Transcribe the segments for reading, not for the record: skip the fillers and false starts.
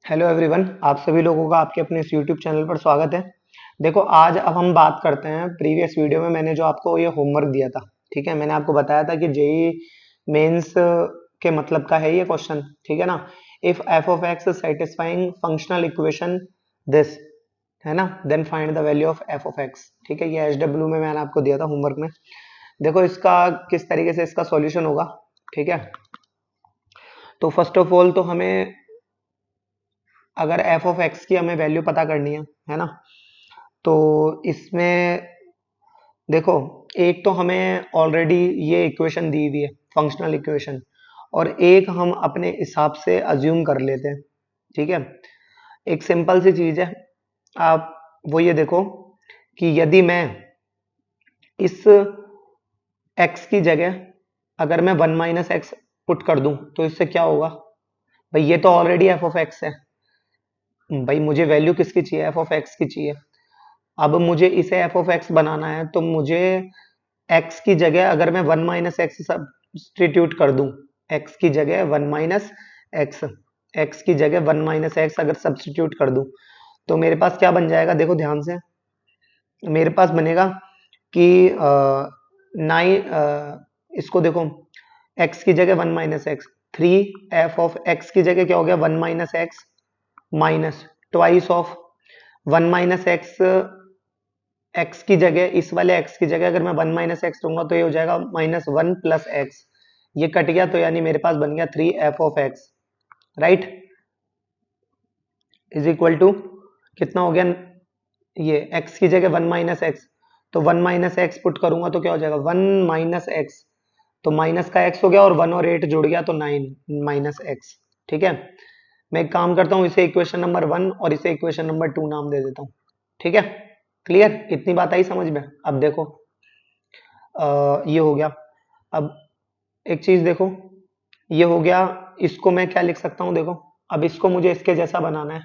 Hello everyone, आप सभी लोगों का आपके अपने इस यूट्यूब चैनल पर स्वागत है। देखो, आज अब हम बात करते हैं। प्रीवियस वीडियो में मैंने जो आपको ये होमवर्क दिया था, ठीक है, मैंने आपको बताया था कि जेई मेंस के मतलब का है ये क्वेश्चन, ठीक है ना। If f of x satisfying functional equation this, है ना, then find the value of f of x. ठीक है, ये एचडब्ल्यू में मैंने आपको दिया था होमवर्क में। देखो इसका किस तरीके से इसका सॉल्यूशन होगा, ठीक है। तो फर्स्ट ऑफ ऑल तो हमें, अगर एफ ऑफ एक्स की हमें वैल्यू पता करनी है ना, तो इसमें देखो, एक तो हमें ऑलरेडी ये इक्वेशन दी हुई है, फंक्शनल इक्वेशन, और एक हम अपने हिसाब से अज्यूम कर लेते हैं, ठीक है। एक सिंपल सी चीज है, आप वो ये देखो कि यदि मैं इस x की जगह अगर मैं 1 - x पुट कर दूं तो इससे क्या होगा। भाई ये तो ऑलरेडी एफ ऑफ एक्स है। भाई मुझे वैल्यू किसकी चाहिए, एफ ऑफ एक्स की चाहिए। अब मुझे इसे एफ ऑफ एक्स बनाना है तो मुझे x की जगह अगर मैं 1 - x सब्सटीट्यूट कर दूं, x की जगह 1 - x, x की जगह 1 - x अगर सब्सटीट्यूट कर दूं तो मेरे पास क्या बन जाएगा, देखो ध्यान से। मेरे पास बनेगा कि इसको देखो, x की जगह 1 - x, 3 f ऑफ x की जगह क्या हो गया, 1 - x minus twice of 1 - x। x की जगह, इस वाले x की जगह अगर मैं 1 - x लूंगा तो ये हो जाएगा -1 + x। ये कट गया तो यानी मेरे पास बन गया 3 f of x, right, is equal to कितना हो गया। ये x की जगह 1 - x, तो 1 - x पुट करूंगा तो क्या हो जाएगा 1 - x, तो माइनस का x हो गया और 1 और 8 जुड़ गया तो 9 - x। ठीक है, मैं एक काम करता हूँ, इसे इक्वेशन नंबर 1 और इसे इक्वेशन नंबर 2 नाम दे देता हूँ। ठीक है, क्लियर, इतनी बात आई समझ में। अब देखो, ये हो गया। अब एक चीज देखो, ये हो गया। इसको मैं क्या लिख सकता हूँ, देखो, अब इसको मुझे इसके जैसा बनाना है।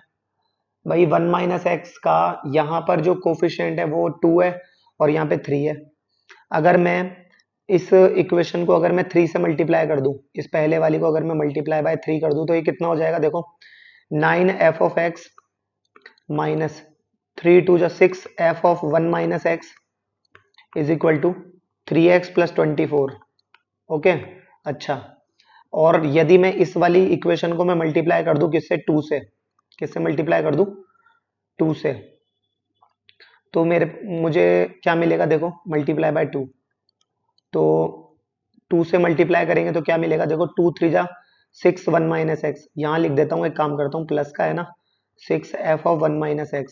भाई 1 - x का यहाँ पर जो कोफिशिएंट है वो 2 है और यहाँ पे 3 है। अगर मैं इस इक्वेशन को अगर मैं 3 से मल्टीप्लाई कर दूं, इस पहले वाली को अगर मैं मल्टीप्लाई बाय 3 कर दूं तो ये कितना हो जाएगा, देखो 9 f(x) minus 3 × 2 = 6 f(1 - x) is equal to 3x + 24। Okay, अच्छा। और यदि मैं इस वाली इक्वेशन को मैं मल्टीप्लाई कर दूं किससे, 2 से, किससे मल्टीप्लाई कर दूं, 2 से, तो मुझे क्या मिलेगा, देखो मल्टीप्लाई बाय 2, तो 2 से मल्टीप्लाई करेंगे तो क्या मिलेगा, देखो 2 3 जा 6 1 - x। यहाँ लिख देता हूँ, एक काम करता हूँ, प्लस का है ना, 6 f(1 - x)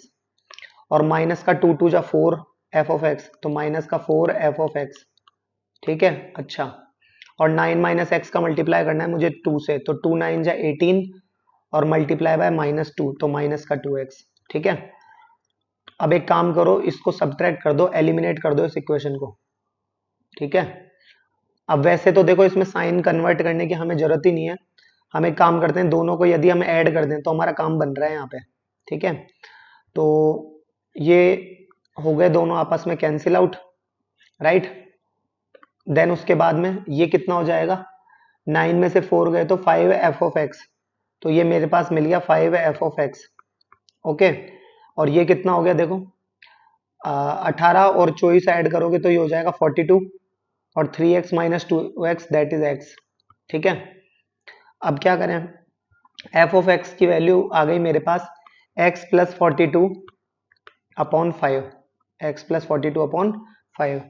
और माइनस का 2 2 जा 4 f(x), तो माइनस का 4 f(x). ठीक है, अच्छा। और 9 - x का मल्टीप्लाई करना है मुझे 2 से, तो 2 9 जा 18 और मल्टीप्लाई बाय -2, तो माइनस का 2x। ठीक है, अब एक काम करो, इसको सब्ट्रैक्ट कर दो, एलिमिनेट कर दो इस इक्वेशन को। ठीक है, अब वैसे तो देखो इसमें साइन कन्वर्ट करने की हमें जरूरत ही नहीं है। हम एक काम करते हैं, दोनों को यदि हम ऐड कर दें तो हमारा काम बन रहा है यहाँ पे। ठीक है, तो ये हो गए दोनों आपस में कैंसिल आउट, राइट। देन उसके बाद में ये कितना हो जाएगा, 9 में से 4 गए तो 5 f(x), तो ये मेरे पास मिल गया 5 f(x). ओके, और ये कितना हो गया, देखो 18 और 24 ऐड करोगे तो ये हो जाएगा 42 और 3x - 2x that is x। ठीक है, अब क्या करें, एफ ऑफ एक्स की वैल्यू आ गई मेरे पास x + 42/5, x + 42/5।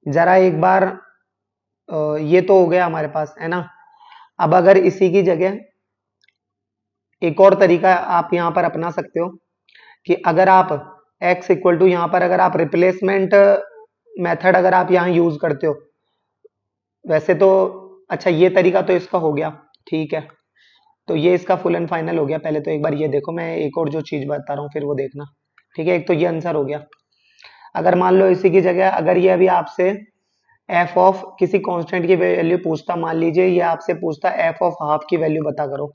जरा एक बार, ये तो हो गया हमारे पास, है ना। अब अगर इसी की जगह एक और तरीका आप यहाँ पर अपना सकते हो कि अगर आप x इक्वल टू, यहाँ पर अगर आप रिप्लेसमेंट मेथड अगर आप यहाँ यूज करते हो, वैसे तो अच्छा ये तरीका तो इसका हो गया, ठीक है, तो ये इसका फुल एंड फाइनल हो गया। पहले तो एक बार ये देखो, मैं एक और जो चीज बता रहा हूँ फिर वो देखना। ठीक है, एक तो ये आंसर हो गया। अगर मान लो इसी की जगह अगर ये अभी आपसे एफ ऑफ किसी कांस्टेंट की वैल्यू पूछता, मान लीजिए ये आपसे पूछता एफ ऑफ हाफ की वैल्यू बता करो,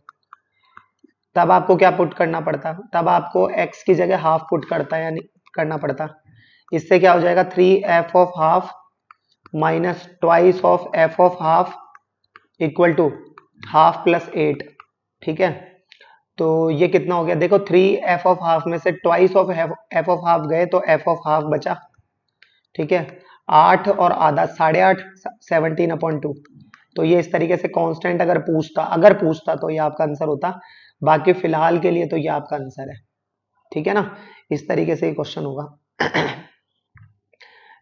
तब आपको क्या पुट करना पड़ता, तब आपको एक्स की जगह हाफ पुट करता है, यानी करना पड़ता। इससे क्या हो जाएगा, 3 f(हाफ) माइनस ट्वाइस ऑफ f(हाफ) इक्वल टू हाफ + 8। ठीक है, तो ये कितना हो गया देखो, 3 f(हाफ) में से ट्वाइस ऑफ f(हाफ) गए तो f(हाफ) बचा। ठीक है, 8 और आधा 8.5, 17/2। तो ये इस तरीके से कांस्टेंट अगर पूछता तो ये आपका आंसर होता। बाकी फिलहाल के लिए तो ये आपका आंसर है। ठीक है ना, इस तरीके से ये क्वेश्चन होगा।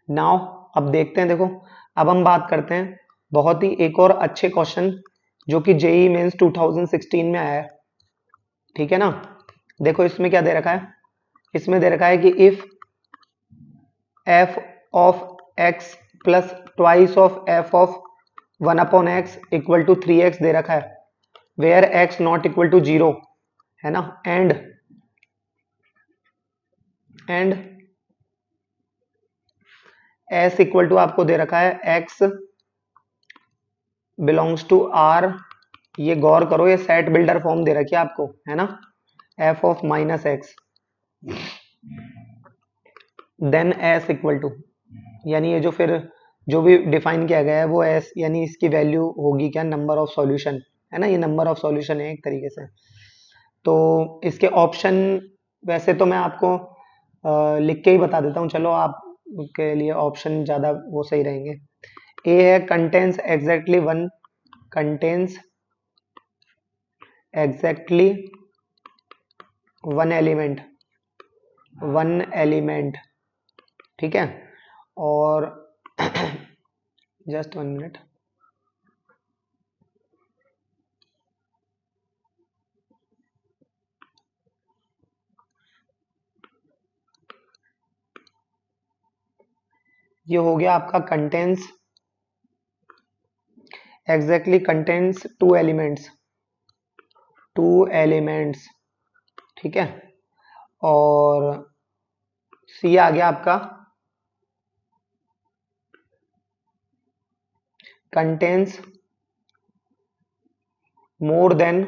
नाउ अब देखते हैं, देखो अब हम बात करते हैं बहुत ही एक और अच्छे क्वेश्चन जो कि जेई मेंस 2016 में आया है। ठीक है ना, देखो इसमें क्या दे रखा है, इसमें दे रखा है कि if f of x plus twice of f of 1/x equal to 3x दे रखा है, where x not equal to 0 है ना, एंड s इक्वल टू आपको दे रखा है x बिलोंग्स टू r। ये गौर करो, ये सेट बिल्डर फॉर्म दे रखी है आपको, है ना, f of minus x, then s equal to, यानी ये जो फिर जो भी डिफाइन किया गया है वो s, यानी इसकी वैल्यू होगी क्या, नंबर ऑफ सॉल्यूशन, है ना, ये नंबर ऑफ सॉल्यूशन है एक तरीके से। तो इसके ऑप्शन वैसे तो मैं आपको लिख के ही बता देता हूँ, चलो आप के लिए ऑप्शन ज़्यादा वो सही रहेंगे। ए है कंटेन्स एग्जैक्टली वन एलिमेंट, ठीक है, और जस्ट 1 मिनट, ये हो गया आपका कंटेन्स एग्जैक्टली कंटेन्स 2 एलिमेंट्स, ठीक है, और सी आ गया आपका कंटेन्स मोर देन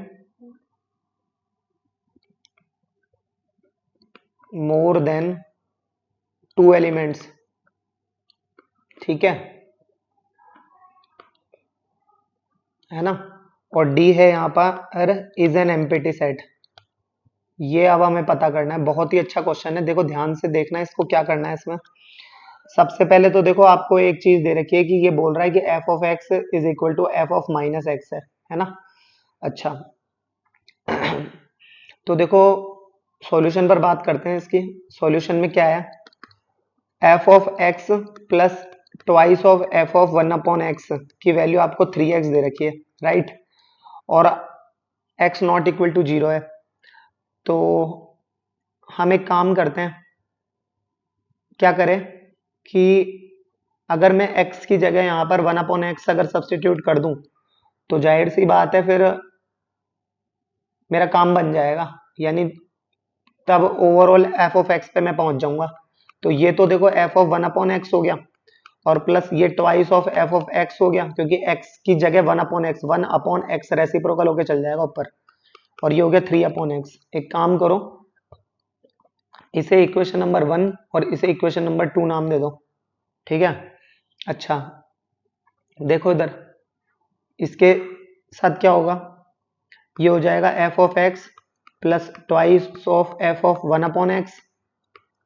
2 एलिमेंट्स, ठीक है ना, और डी है यहाँ पर इज एन एम्प्टी सेट। ये अब हमें पता करना है, बहुत ही अच्छा क्वेश्चन है, देखो ध्यान से देखना है इसको, क्या करना है इसमें। सबसे पहले तो देखो आपको एक चीज दे रखी है कि ये बोल रहा है कि f of x is equal to f of minus x है ना। अच्छा, तो देखो सॉल्यूशन पर बात करते हैं, इसकी सॉल्यूशन में क्या है, F of x plus twice of f of 1/x की वैल्यू आपको 3x दे रखी है, राइट, और x नॉट इक्वल टू 0 है। तो हम एक काम करते हैं, क्या करें कि अगर मैं x की जगह यहाँ पर 1/x अगर सब्स्टिट्यूट कर दूं तो जाहिर सी बात है फिर मेरा काम बन जाएगा, यानी तब ओवरऑल एफ ऑफ एक्स पे मैं पहुंच जाऊंगा। तो ये तो देखो एफ ऑफ 1/x हो गया, और प्लस ये twice of f of x हो गया, क्योंकि एक्स की जगह 1/x रेसिप्रोकल होके चल जाएगा ऊपर, और ये हो गया 3/x। एक काम करो, इसे इक्वेशन नंबर 1 और इसे इक्वेशन नंबर 2 नाम दे दो, ठीक है। अच्छा, देखो इधर इसके साथ क्या होगा, ये हो जाएगा f of x plus twice of f of 1/x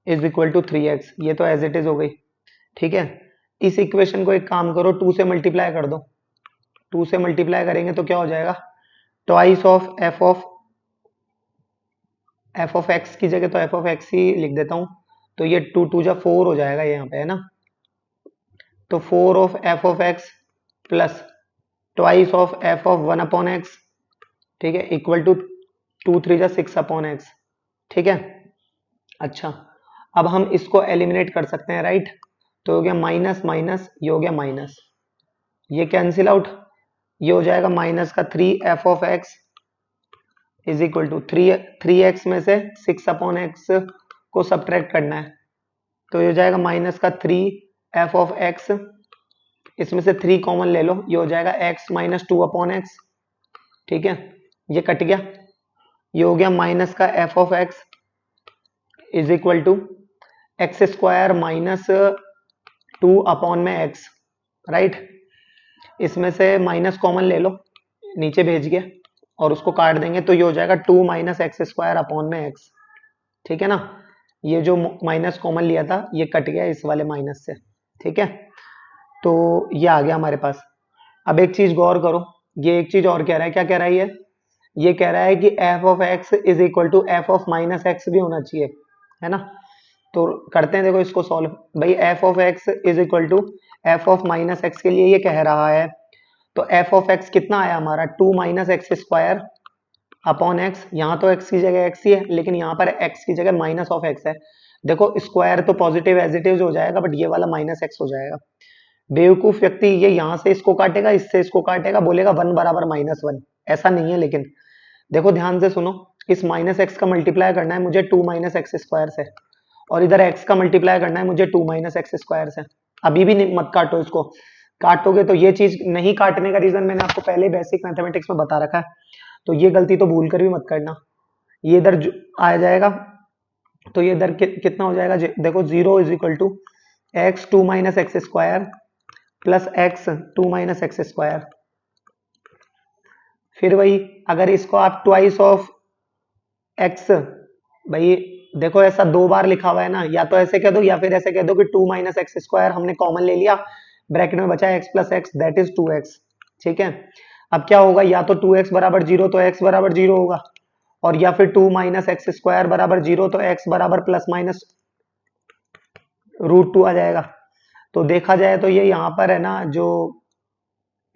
is equal to 3x, ये तो एज इट इज हो गई, ठीक है। इस इक्वेशन को एक काम करो 2 से मल्टीप्लाई कर दो, 2 से मल्टीप्लाई करेंगे तो क्या हो जाएगा, twice of f of x की जगह तो एफ ऑफ एक्स ही लिख देता हूं, तो ये 2 जा 4 हो जाएगा यहाँ पे, है ना। तो 4 of f of x plus twice of f of 1/x, ठीक है, इक्वल टू 2 3 जा 6/x, ठीक है। अच्छा, अब हम इसको एलिमिनेट कर सकते हैं, राइट, तो हो गया माइनस माइनस, ये हो गया माइनस, ये कैंसिल आउट, ये हो जाएगा माइनस का 3 f of x is equal to 3x में से 6/x को सब्ट्रैक्ट करना है, तो ये हो जाएगा माइनस का 3 एफ ऑफ एक्स, इसमें से 3 कॉमन ले लो, ये हो जाएगा x माइनस 2/x, ठीक है, ये कट गया, ये हो गया माइनस का f of x is equal to x square minus 2/x, right, इसमें से माइनस कॉमन ले लो, नीचे भेज गया, और उसको काट देंगे तो ये हो जाएगा 2 माइनस एक्स स्क्वायर अपॉन में एक्स। ठीक है ना, ये जो माइनस कॉमन लिया था ये कट गया इस वाले माइनस से। ठीक है, तो ये आ गया हमारे पास। अब एक चीज गौर करो, ये एक चीज और कह रहा है, क्या कह रहा है ये कह रहा है कि f of x is equal to f of minus x भी होना चाहिए, है ना। तो करते हैं, देखो इसको सॉल्व। भाई f of x is equal to f of minus x के लिए ये कह रहा है, तो एफ ऑफ एक्स कितना आया हमारा 2 minus x square upon x. यहाँ तो एक्स की जगह एक्स ही है, लेकिन यहाँ पर एक्स की जगह माइनस ऑफ एक्स है। देखो स्क्वायर तो पॉजिटिव एज इट इज हो जाएगा, बट ये वाला माइनस एक्स हो जाएगा। बेवकूफ व्यक्ति ये यहाँ से इसको काटेगा, इससे इसको काटेगा, बोलेगा 1 बराबर -1। ऐसा नहीं है, लेकिन देखो ध्यान से सुनो, इस माइनस एक्स का मल्टीप्लाई करना है मुझे 2 माइनस एक्स स्क्वायर से, और इधर एक्स का मल्टीप्लाई करना है मुझे 2 माइनस एक्स स्क्वायर से। अभी भी मत काटो इसको, काटोगे तो ये चीज नहीं काटने का रीजन मैंने आपको पहले बेसिक मैथमेटिक्स में बता रखा है, तो ये गलती तो भूल कर भी मत करना। ये इधर आ जाएगा, तो ये इधर कितना हो जाएगा, देखो 0 is equal to x 2 minus x square plus x 2 minus x square. फिर वही, अगर इसको आप ट्वाइस ऑफ एक्स, भाई देखो ऐसा 2 बार लिखा हुआ है ना, या तो ऐसे कह दो या फिर ऐसे कह दो कि 2 माइनस एक्स स्क्वायर हमने कॉमन ले लिया, ब्रैकेट में बचा x plus x that is 2x। ठीक है, अब क्या होगा, या तो 2x बराबर 0 तो x बराबर 0 होगा, और या फिर 2 माइनस एक्स स्क्वायर बराबर 0 तो x बराबर प्लस माइनस √2 आ जाएगा। तो देखा जाए तो ये यहाँ पर है ना, जो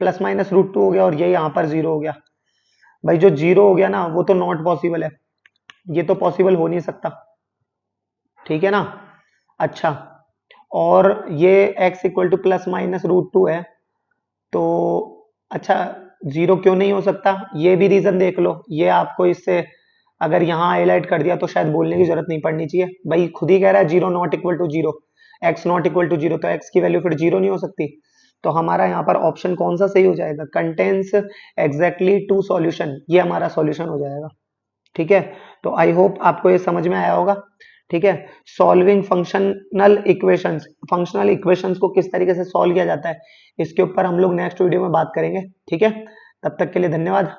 प्लस माइनस √2 हो गया, और ये यहाँ पर 0 हो गया। भाई जो 0 हो गया ना वो तो नॉट पॉसिबल है, ये तो पॉसिबल हो नहीं सकता। ठीक है ना, अच्छा, और ये x equal two plus minus √2 है, तो अच्छा 0 क्यों नहीं हो सकता, ये भी रीजन देख लो। ये आपको इससे अगर यहाँ हाईलाइट कर दिया तो शायद बोलने की जरूरत नहीं पड़नी चाहिए, भाई खुद ही कह रहा है 0 not equal to 0, x not equal to 0, तो x की वैल्यू फिर 0 नहीं हो सकती। तो हमारा यहाँ पर ऑप्शन कौन सा सही हो जाएगा, कंटेन्स एग्जैक्टली 2 सॉल्यूशन, ये हमारा सॉल्यूशन हो जाएगा। ठीक है, तो आई होप आपको ये समझ में आया होगा। ठीक है, सॉल्विंग फंक्शनल इक्वेशंस को किस तरीके से सॉल्व किया जाता है, इसके ऊपर हम लोग नेक्स्ट वीडियो में बात करेंगे। ठीक है, तब तक के लिए धन्यवाद।